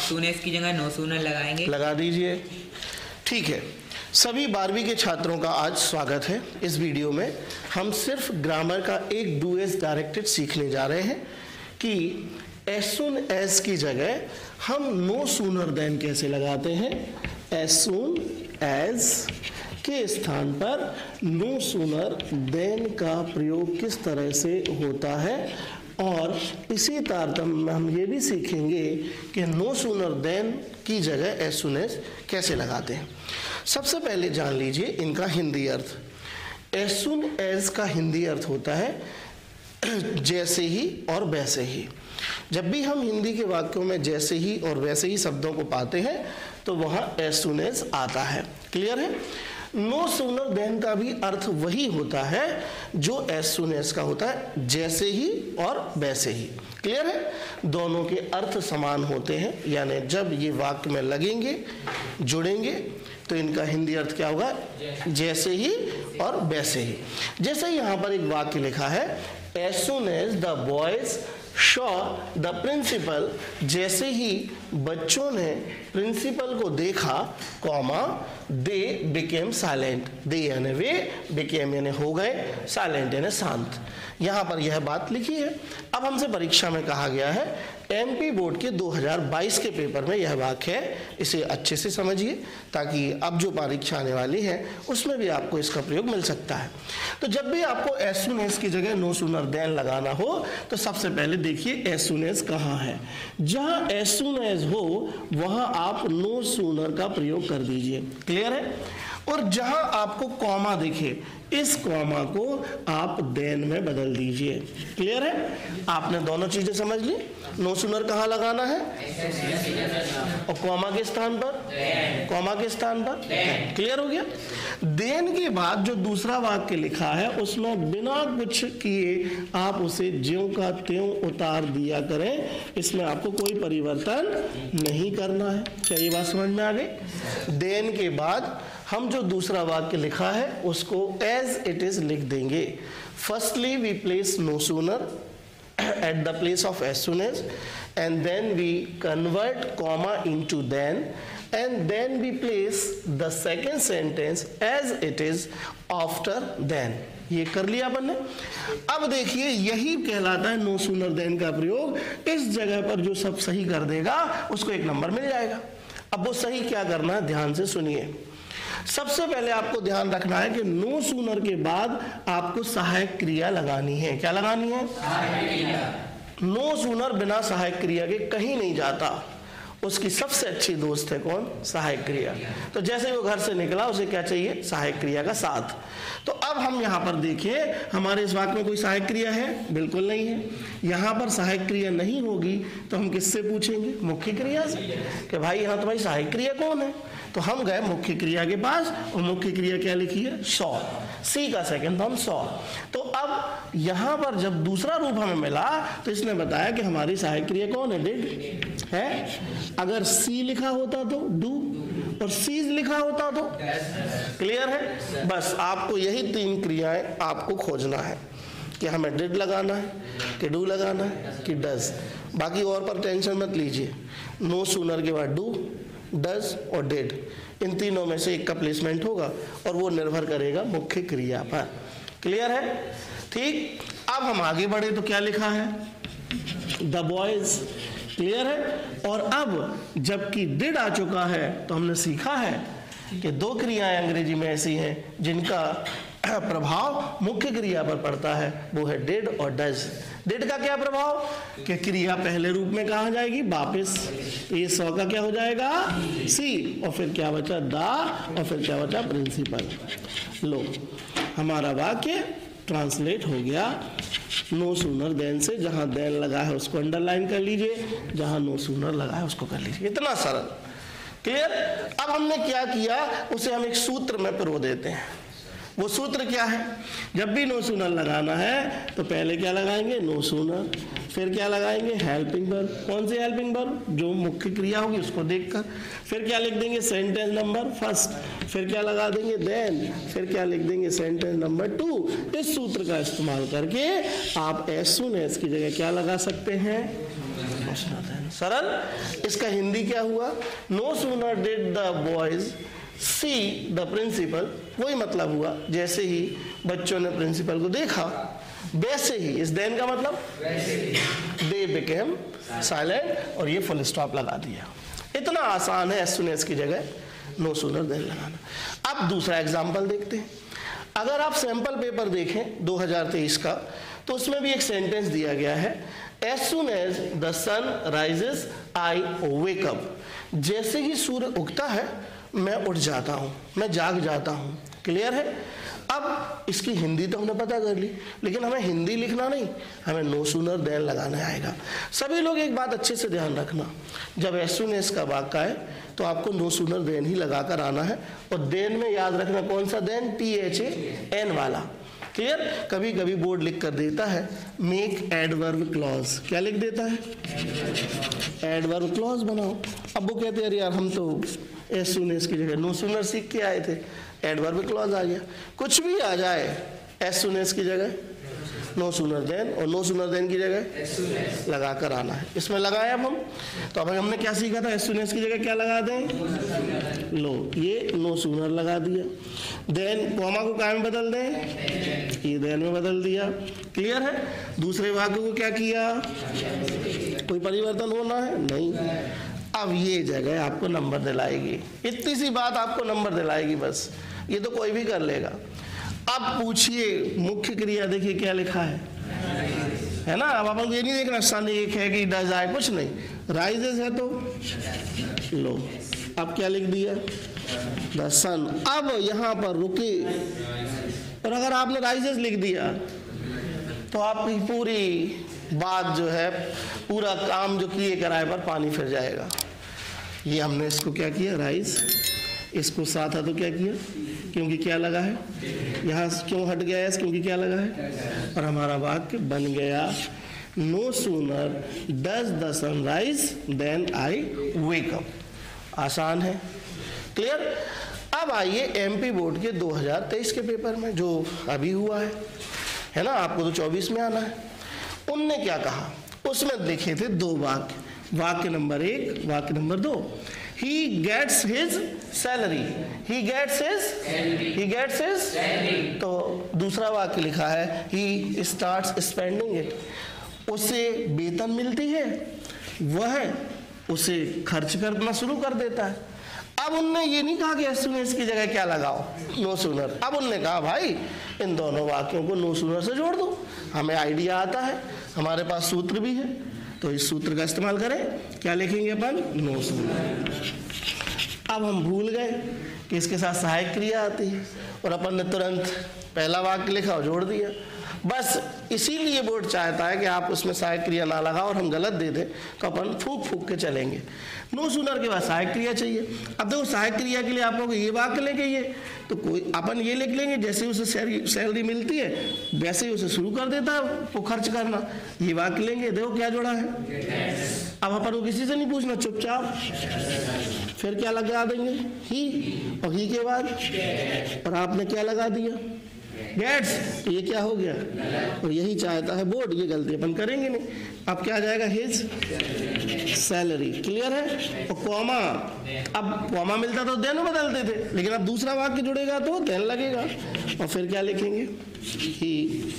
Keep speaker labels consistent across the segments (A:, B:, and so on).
A: Soon as की जगह no sooner लगाएंगे।
B: लगा दीजिए। ठीक है, सभी 12वीं के छात्रों का आज स्वागत है। इस वीडियो में हम सिर्फ ग्रामर का एक डू एज डायरेक्टेड सीखने जा रहे हैं कि एज सून एज की जगह हम नो सूनर देन कैसे लगाते हैं। एज सून एज के स्थान पर नो सूनर देन का प्रयोग किस तरह से होता है, और इसी तारतम्य में हम ये भी सीखेंगे कि नो सूनर देन की जगह एज सून एज कैसे लगाते हैं। सबसे पहले जान लीजिए इनका हिंदी अर्थ। एज सून एज का हिंदी अर्थ होता है जैसे ही और वैसे ही। जब भी हम हिंदी के वाक्यों में जैसे ही और वैसे ही शब्दों को पाते हैं तो वहाँ एज सून एज आता है। क्लियर है। नो सूनर देन का भी अर्थ वही होता है जो एज सून एज का होता है, जैसे ही और वैसे ही। क्लियर है। दोनों के अर्थ समान होते हैं, यानी जब ये वाक्य में लगेंगे, जुड़ेंगे, तो इनका हिंदी अर्थ क्या होगा, जैसे ही और वैसे ही। जैसे यहाँ पर एक वाक्य लिखा है, as soon as the boys saw the principal, जैसे ही बच्चों ने प्रिंसिपल को देखा, comma they became silent. They यानी वे, बिकेम यानी हो गए, साइलेंट यानी शांत। यहाँ पर यह बात लिखी है। अब हमसे परीक्षा में कहा गया है, एमपी बोर्ड के 2022 के पेपर में यह वाक्य है, इसे अच्छे से समझिए ताकि अब जो परीक्षा आने वाली है उसमें भी आपको इसका प्रयोग मिल सकता है। तो जब भी आपको एज सून एज की जगह नो सूनर देन लगाना हो तो सबसे पहले देखिए एज सून एज कहाँ है। जहाँ एज सून एज हो वहाँ आप नो सूनर का प्रयोग कर दीजिए। क्लियर है। और जहां आपको कॉमा दिखे, इस कॉमा को आप देन में बदल दीजिए। क्लियर है। आपने दोनों चीजें समझ ली। नो सूनर कहाँ लगाना है और कॉमा के स्थान पर, कॉमा के स्थान पर। क्लियर हो गया। देन के बाद जो दूसरा वाक्य लिखा है उसमें बिना कुछ किए आप उसे ज्यों का त्यों उतार दिया करें, इसमें आपको कोई परिवर्तन नहीं करना है। क्या ये बात समझ में आ गई। देन के बाद हम जो दूसरा वाक्य लिखा है उसको एज इट इज लिख देंगे। Firstly we place no sooner at the place of as soon as, and then we convert comma into then, and then we place the second sentence as it is after then। ये कर लिया अपन ने। अब देखिए यही कहलाता है no sooner than का प्रयोग। इस जगह पर जो सब सही कर देगा उसको एक नंबर मिल जाएगा। अब वो सही क्या करना है, ध्यान से सुनिए। सबसे पहले आपको ध्यान रखना है कि नो सूनर के बाद आपको सहायक क्रिया लगानी है। क्या लगानी है, नो सूनर बिना सहायक क्रिया के कहीं नहीं जाता। उसकी सबसे अच्छी दोस्त है कौन, सहायक क्रिया। तो जैसे ही वो घर से निकला उसे क्या चाहिए, सहायक क्रिया का साथ। तो अब हम यहाँ पर देखिए हमारे इस वाक्य में कोई सहायक क्रिया है, बिल्कुल नहीं है। यहाँ पर सहायक क्रिया नहीं होगी तो हम किससे पूछेंगे, मुख्य क्रिया से, कि भाई यहाँ तो भाई सहायक क्रिया कौन है। तो हम गए मुख्य क्रिया के पास और मुख्य क्रिया क्या लिखी है, सॉ। सी का सेकंड फॉर्म सॉ। तो अब यहाँ पर जब दूसरा रूप हमें मिला तो इसने बताया कि हमारी सहायक क्रिया कौन है, डिड है। अगर सी लिखा होता तो डू, और सीज लिखा होता तो क्लियर है। बस आपको यही तीन क्रियाएं आपको खोजना है कि हमें डिड लगाना है, कि डू लगाना है, कि डज। बाकी और पर टेंशन मत लीजिए। नो सूनर के बाद डू, डज और डिड, इन तीनों में से एक का प्लेसमेंट होगा और वो निर्भर करेगा मुख्य क्रिया पर। क्लियर है। ठीक। अब हम आगे बढ़े तो क्या लिखा है, द बॉयज। क्लियर है। और अब जबकि डिड आ चुका है तो हमने सीखा है कि दो क्रियाएं अंग्रेजी में ऐसी हैं जिनका प्रभाव मुख्य क्रिया पर पड़ता है, वो है डिड और डज। डिड का क्या प्रभाव, कि क्रिया पहले रूप में कहाँ जाएगी, वापस। तो ये सौ का क्या हो जाएगा, सी, और फिर क्या बचा, दा, और फिर क्या बचा, प्रिंसिपल। लो हमारा वाक्य ट्रांसलेट हो गया नो सूनर देन से। जहां देन लगा है उसको अंडरलाइन कर लीजिए, जहां नो सूनर लगा है उसको कर लीजिए। इतना सरल। क्लियर। अब हमने क्या किया, उसे हम एक सूत्र में पिरो देते हैं। वो सूत्र क्या है, जब भी नो सूनर लगाना है तो पहले क्या लगाएंगे, नो सूनर, फिर क्या लगाएंगे, हेल्पिंग वर्ब। कौन सी हेल्पिंग वर्ब, जो मुख्य क्रिया होगी उसको देखकर। फिर क्या लिख देंगे, सेंटेंस नंबर फर्स्ट। फिर क्या लगा देंगे, देन। फिर क्या लिख देंगे, सेंटेंस नंबर 2। इस सूत्र का इस्तेमाल करके आप एज सून एज की जगह क्या लगा सकते हैं, सरल। इसका हिंदी क्या हुआ, no sooner did the boys see the principal. वही मतलब हुआ, जैसे ही बच्चों ने प्रिंसिपल को देखा वैसे ही, इस देन का मतलब दे बिकेम साइलेंट, और ये फुल स्टॉप लगा दिया। इतना आसान है एज सून एज की जगह नो सूनर देन लगाना। अब दूसरा एग्जाम्पल देखते हैं। अगर आप सैंपल पेपर देखें 2023 का, तो उसमें भी एक सेंटेंस दिया गया है, as soon as the sun rises I wake up. जैसे ही सूर्य उगता है मैं उठ जाता हूँ, मैं जाग जाता हूँ। क्लियर है। अब इसकी हिंदी तो हमने पता कर ली, लेकिन हमें हिंदी लिखना नहीं, हमें नो सूनर देन लगाना आएगा। सभी लोग एक बात अच्छे से ध्यान रखना, जब एज सून एज का वाक्य है तो आपको नो सूनर देन ही लगाकर आना है। और देन में याद रखना कौन सा देन, THAN वाला। क्लियर। कभी कभी बोर्ड लिख कर देता है मेक एडवर्ब क्लॉज। क्या लिख देता है, एडवर्ब क्लॉज बनाओ। अब वो कहते हैं अरे यार हम तो एज सून एज की जगह नो सूनर सीख के आए थे, एडवर्ब क्लॉज आ गया। कुछ भी आ जाए एज सून एज की जगह नो सूनर देन, और नो सूनर देन की जगह लगा कर आना है। इसमें लगाए अब हम, तो अब हमने क्या सीखा था, एज सून एज की जगह क्या लगा दें, लो, ये नो सूनर लगा दिया। देन कॉमा को काय में बदल दें, ये देन में बदल दिया। क्लियर है। दूसरे वाक्य को क्या किया, कोई परिवर्तन होना है नहीं। अब ये जगह आपको नंबर दिलाएगी, इतनी सी बात आपको नंबर दिलाएगी बस, ये तो कोई भी कर लेगा। अब पूछिए मुख्य क्रिया देखिए क्या लिखा है ना। अब अपन को ये नहीं देखना सन एक है कि डज आए, कुछ नहीं, राइजेस है तो लो। अब क्या लिख दिया, द सन। अब यहाँ पर रुके, और अगर आपने राइजेस लिख दिया तो आपकी पूरी बात जो है, पूरा काम जो किए कराए पर पानी फिर जाएगा। ये हमने इसको क्या किया, राइज, इसको साथ है तो क्या किया, क्योंकि क्या लगा है, यहाँ क्यों हट गया है, क्योंकि क्या लगा है, और हमारा वाक्य बन गया no sooner does the sun rise then I wake up. आसान है। क्लियर। अब आइए MP बोर्ड के 2023 के पेपर में, जो अभी हुआ है ना, आपको तो 24 में आना है। उनने क्या कहा, उसमें लिखे थे 2 वाक्य, वाक्य नंबर 1, वाक्य number 2। He gets his salary. He gets his तो दूसरा वाक्य लिखा है he starts spending it. उसे वेतन मिलती है, वह उसे खर्च करना शुरू कर देता है। अब उनने ये नहीं कहा कि एज सून एज की जगह क्या लगाओ, नो सूनर। अब उनने कहा भाई इन दोनों वाक्यों को नो सूनर से जोड़ दो, हमें आइडिया आता है, हमारे पास सूत्र भी है, तो इस सूत्र का इस्तेमाल करें। क्या लिखेंगे अपन, नो सूनर। अब हम भूल गए कि इसके साथ सहायक क्रिया आती है, और अपन ने तुरंत पहला वाक्य लिखा और जोड़ दिया। बस इसीलिए बोर्ड चाहता है कि आप उसमें सहायक क्रिया ना लगाओ और हम गलत दे दें, तो अपन फूक फूक के चलेंगे। नो सूनर के बाद सहायक क्रिया चाहिए। अब देखो सहायक क्रिया के लिए आप लोग ये वाक्य लेंगे, ये तो कोई अपन ये लिख लेंगे, जैसे उसे सैलरी मिलती है वैसे ही उसे शुरू कर देता है वो खर्च करना। ये वाक्य लेंगे, देखो क्या जोड़ा है। अब अपन को किसी से नहीं पूछना, चुपचाप फिर क्या लगा देंगे, ही, और ही के बाद, और आपने क्या लगा दिया, गेट्स। तो ये क्या हो गया, और यही चाहता है बोर्ड, ये गलती अपन करेंगे नहीं। अब क्या आ जाएगा, हिज सैलरी। क्लियर है। और कॉमा, अब कॉमा मिलता तो देन बदलते थे, लेकिन अब दूसरा वाक्य जुड़ेगा तो देन लगेगा। और फिर क्या लिखेंगे, ही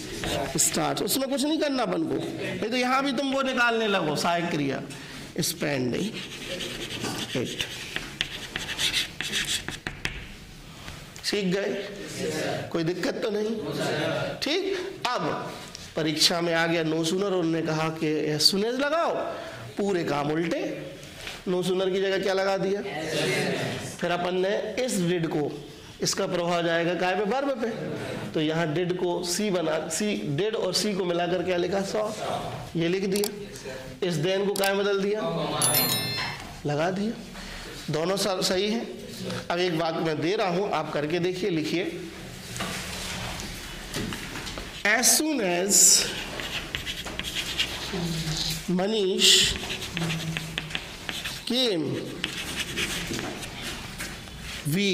B: स्टार्ट। उसमें कुछ नहीं करना अपन को, नहीं तो यहाँ भी तुम वो निकालने लगो सहायक क्रिया, स्पेंडिंग इट। सीख गए, कोई दिक्कत तो नहीं, ठीक। अब परीक्षा में आ गया नो सूनर, उन्होंने कहा कि एज सून एज लगाओ, पूरे काम उल्टे, नो सूनर की जगह क्या लगा दिया। फिर अपन ने इस डिड को, इसका प्रभाव जाएगा काय पे, वर्ब पे, तो यहाँ डिड को सी बना, सी डिड और सी को मिलाकर क्या लिखा, सॉ, ये लिख दिया। इस देन को काय बदल दिया, लगा दिया। दोनों सही है। अब एक वाक्य मैं दे रहा हूं, आप करके देखिए, लिखिए। As soon as Manish came, we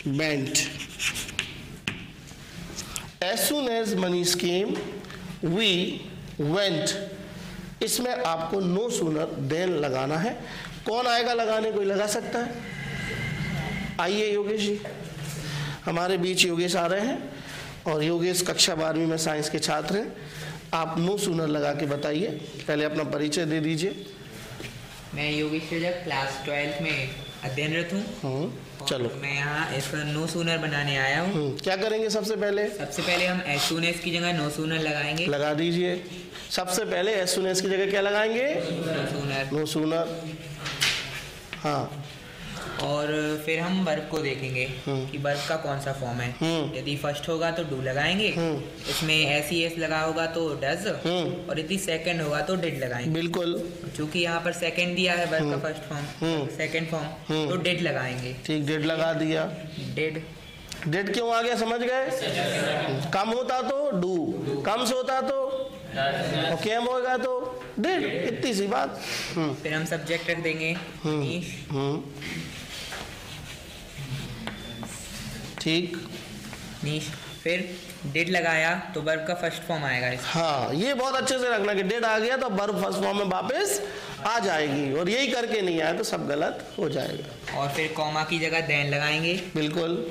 B: went. As soon as Manish came we went, इसमें आपको नो सूनर देन लगाना है। कौन आएगा लगाने, कोई लगा सकता है? आइए योगेश जी, हमारे बीच योगेश आ रहे हैं और योगेश कक्षा 12वीं में साइंस के छात्र हैं। आप नो सूनर लगा के बताइए, पहले अपना परिचय दे दीजिए।
A: मैं योगेश रजक क्लास 12th में अध्ययनरत हूँ।
B: चलो
A: मैं यहाँ इसका नो सूनर बनाने आया हूँ।
B: क्या करेंगे सबसे पहले?
A: सबसे पहले हम एज सून एज की जगह नो सूनर लगाएंगे।
B: लगा दीजिए। सबसे पहले एज सुन एज की जगह क्या लगाएंगे?
A: No sooner.
B: नो सूनर, हाँ।
A: और फिर हम वर्ब को देखेंगे कि वर्ब का कौन सा फॉर्म है। यदि फर्स्ट होगा तो डू लगाएंगे, इसमें एस लगा होगा तो डज, और यदि सेकंड होगा तो डिड लगाएंगे।
B: बिल्कुल,
A: क्योंकि यहाँ पर सेकंड दिया है वर्ब का फर्स्ट फॉर्म, सेकंड फॉर्म, तो डिड लगाएंगे।
B: ठीक, डिड लगा दिया।
A: डिड,
B: डिड क्यों आ गया समझ गए? कम होता तो डू, कम से होता तो और केम होगा तो डिड, इतनी सी बात।
A: फिर हम सब्जेक्ट रख देंगे मनीष।
B: ठीक,
A: मनीष। फिर डिड लगाया तो वर्ब का फर्स्ट फॉर्म आएगा इसमें।
B: हाँ, ये बहुत अच्छे से रखना कि डिड आ गया तो वर्ब फर्स्ट फॉर्म में वापस आ जाएगी, और यही करके नहीं आया तो सब गलत हो जाएगा।
A: और फिर कॉमा की जगह देन लगाएंगे।
B: बिल्कुल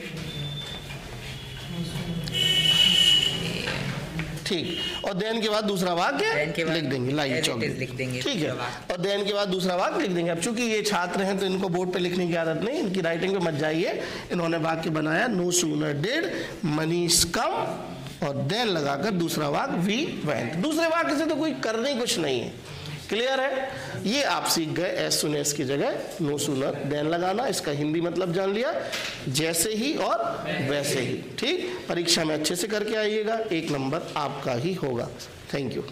B: ठीक, और देन के बाद दूसरा वाक्य लिख देंगे, लाइए चौक
A: लिख देंगे।
B: ठीक है, और देन के बाद दूसरा वाक्य लिख देंगे। अब चूंकि ये छात्र हैं तो इनको बोर्ड पे लिखने की आदत नहीं, इनकी राइटिंग पे मत जाइए। इन्होंने वाक्य बनाया, नो सूनर डिड मनीष कम, और देन लगाकर दूसरा वाक्य वी वेंट। दूसरे वाक्य से तो कोई करने कुछ नहीं है, क्लियर है? ये आप सीख गए एज सुन एज की जगह नो सूनर देन लगाना। इसका हिंदी मतलब जान लिया, जैसे ही और वैसे ही। ठीक, परीक्षा में अच्छे से करके आइएगा, 1 नंबर आपका ही होगा। Thank you.